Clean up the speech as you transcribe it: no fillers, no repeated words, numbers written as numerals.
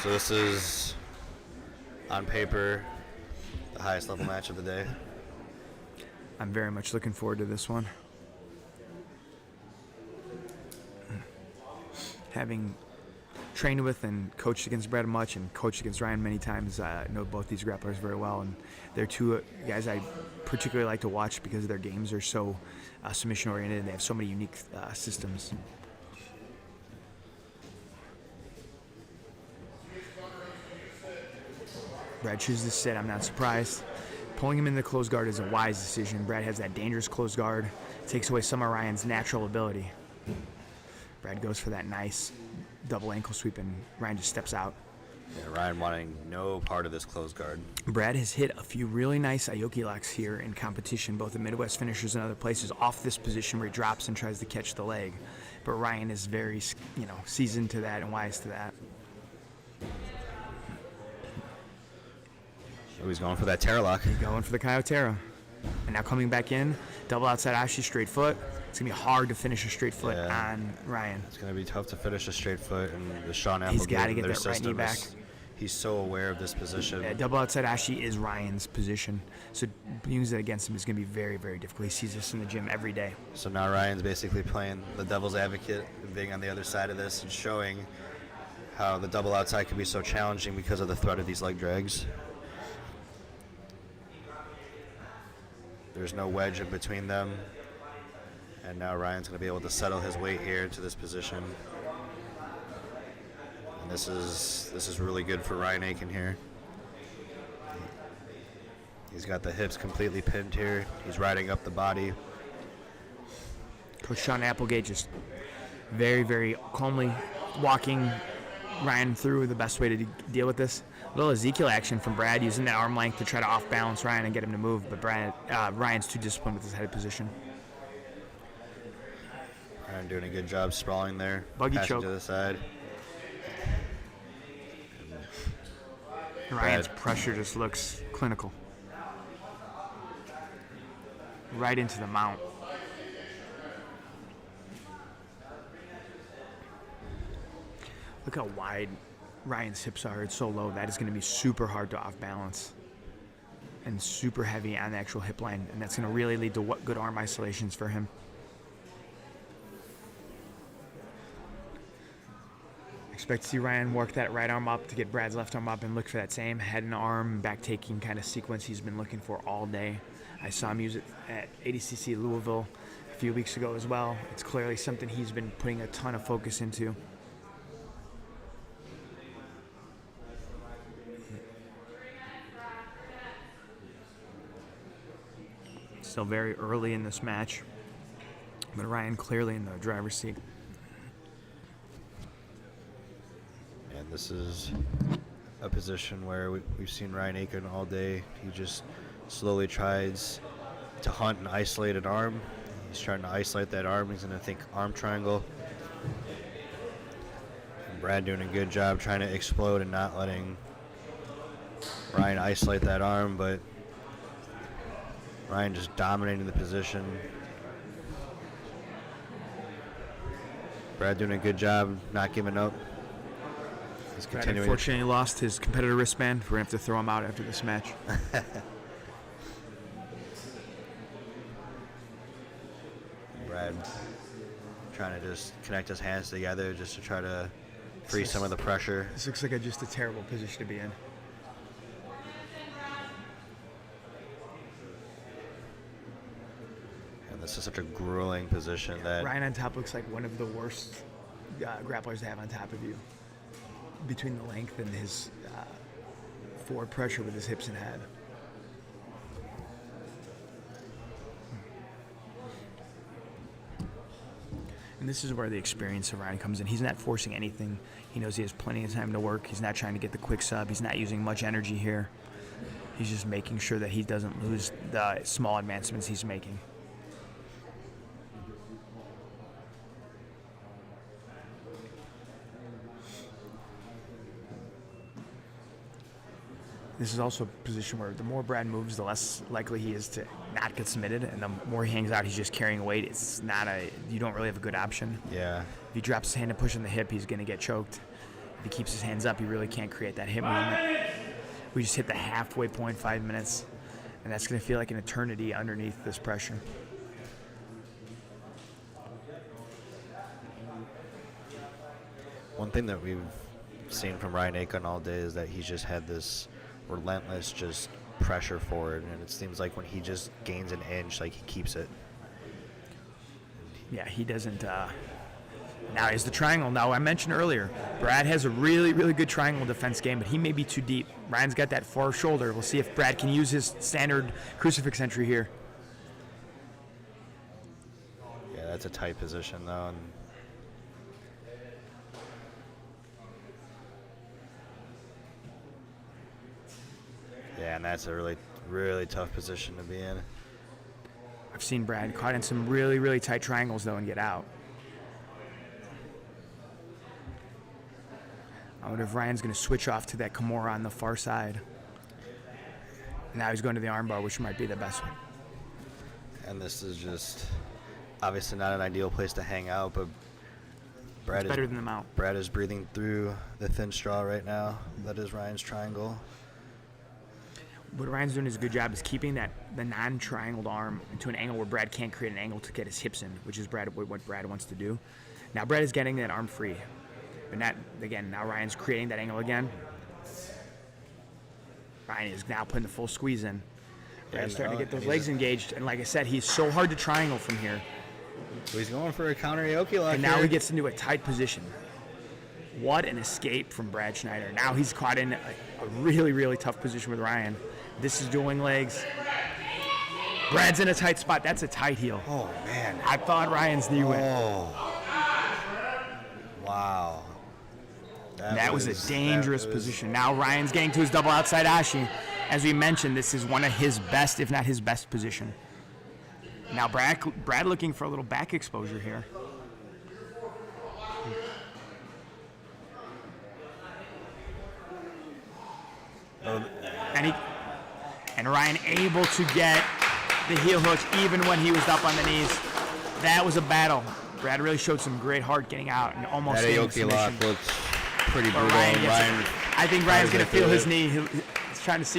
So this is, on paper, the highest level match of the day. I'm very much looking forward to this one. Having trained with and coached against Brad much and coached against Ryan many times, I know both these grapplers very well, and they're two guys I particularly like to watch because their games are so submission oriented and they have so many unique systems. Brad chooses to sit. I'm not surprised. Pulling him in the closed guard is a wise decision. Brad has that dangerous closed guard. Takes away some of Ryan's natural ability. Brad goes for that nice double ankle sweep, and Ryan just steps out. Yeah, Ryan wanting no part of this closed guard. Brad has hit a few really nice Aoki locks here in competition, both at Midwest finishers and other places, off this position where he drops and tries to catch the leg. But Ryan is very, seasoned to that and wise to that. Oh, he's going for that Terra lock. He's going for the Kyotera. And now coming back in, double outside Ashi, straight foot. It's going to be hard to finish a straight foot on Ryan. It's going to be tough to finish a straight foot, and the Sean Applegate, he's got to get their that right knee back. He's so aware of this position. Yeah, double outside Ashi is Ryan's position. So using it against him is going to be very, very difficult. He sees this in the gym every day. So now Ryan's basically playing the devil's advocate, being on the other side of this and showing how the double outside can be so challenging because of the threat of these leg drags. There's no wedge in between them. And now Ryan's going to be able to settle his weight here into this position. And this is really good for Ryan Aitken here. He's got the hips completely pinned here. He's riding up the body. Coach Sean Applegate just very, very calmly walking Ryan through the best way to deal with this. A little Ezekiel action from Brad, using that arm length to try to off-balance Ryan and get him to move, but Ryan's too disciplined with his headed position. Ryan doing a good job sprawling there. Buggy passing choke to the side. Ryan's pressure just looks clinical. Right into the mount. Look how wide Ryan's hips are. It's so low. That is going to be super hard to off-balance. And super heavy on the actual hip line. And that's going to really lead to good arm isolations for him. Expect to see Ryan work that right arm up to get Brad's left arm up and look for that same head and arm back taking kind of sequence he's been looking for all day. I saw him use it at ADCC Louisville a few weeks ago as well. It's clearly something he's been putting a ton of focus into. Still very early in this match, but Ryan clearly in the driver's seat. And this is a position where we've seen Ryan Aitken all day. He just slowly tries to hunt and isolate an arm. He's trying to isolate that arm. He's going to think arm triangle. And Brad doing a good job trying to explode and not letting Ryan isolate that arm, but Ryan just dominating the position. Brad doing a good job not giving up. He's Brad unfortunately lost his competitor wristband. We're going to have to throw him out after this match. Brad trying to just connect his hands together just to try to free some of the pressure. This looks like just a terrible position to be in. And this is such a grueling position that Ryan on top looks like one of the worst grapplers to have on top of you. Between the length and his forward pressure with his hips and head. And this is where the experience of Ryan comes in. He's not forcing anything. He knows he has plenty of time to work. He's not trying to get the quick sub. He's not using much energy here. He's just making sure that he doesn't lose the small advancements he's making. This is also a position where the more Brad moves, the less likely he is to not get submitted, and the more he hangs out, he's just carrying weight. It's not you don't really have a good option. Yeah. If he drops his hand and pushes in the hip, he's going to get choked. If he keeps his hands up, he really can't create that hip movement. We just hit the halfway point, 5 minutes, and that's going to feel like an eternity underneath this pressure. One thing that we've seen from Ryan Aitken all day is that he's just had this relentless just pressure forward, and it seems like when he just gains an inch, like he keeps it. Yeah, he doesn't. Now is the triangle. Now, I mentioned earlier, Brad has a really, really good triangle defense game, but he may be too deep. Ryan's got that far shoulder. We'll see if Brad can use his standard crucifix entry here. Yeah, that's a tight position, though. And yeah, and that's a really, really tough position to be in. I've seen Brad caught in some really, really tight triangles, though, and get out. I wonder if Ryan's going to switch off to that Kimura on the far side. Now he's going to the armbar, which might be the best one. And this is just obviously not an ideal place to hang out, but It's better than the mount. Brad is breathing through the thin straw right now. That is Ryan's triangle. What Ryan's doing is a good job is keeping the non-triangled arm into an angle where Brad can't create an angle to get his hips in, which is what Brad wants to do. Now Brad is getting that arm free. But now Ryan's creating that angle again. Ryan is now putting the full squeeze in. Brad's starting to get those legs engaged. And like I said, he's so hard to triangle from here. So he's going for a counter Aoki lock. And now he gets into a tight position. What an escape from Brad Schneider. Now he's caught in a really, really tough position with Ryan. This is dueling legs. Brad's in a tight spot. That's a tight heel. Oh, man. I thought Ryan's knee went. Oh. Wow. That was a dangerous position. Now Ryan's getting to his double outside ashi. As we mentioned, this is one of his best, if not his best position. Now Brad looking for a little back exposure here. And Ryan able to get the heel hook even when he was up on the knees. That was a battle. Brad really showed some great heart getting out and almost that getting Aoki lock looks pretty brutal. I think Ryan's going to feel his knee. He's trying to see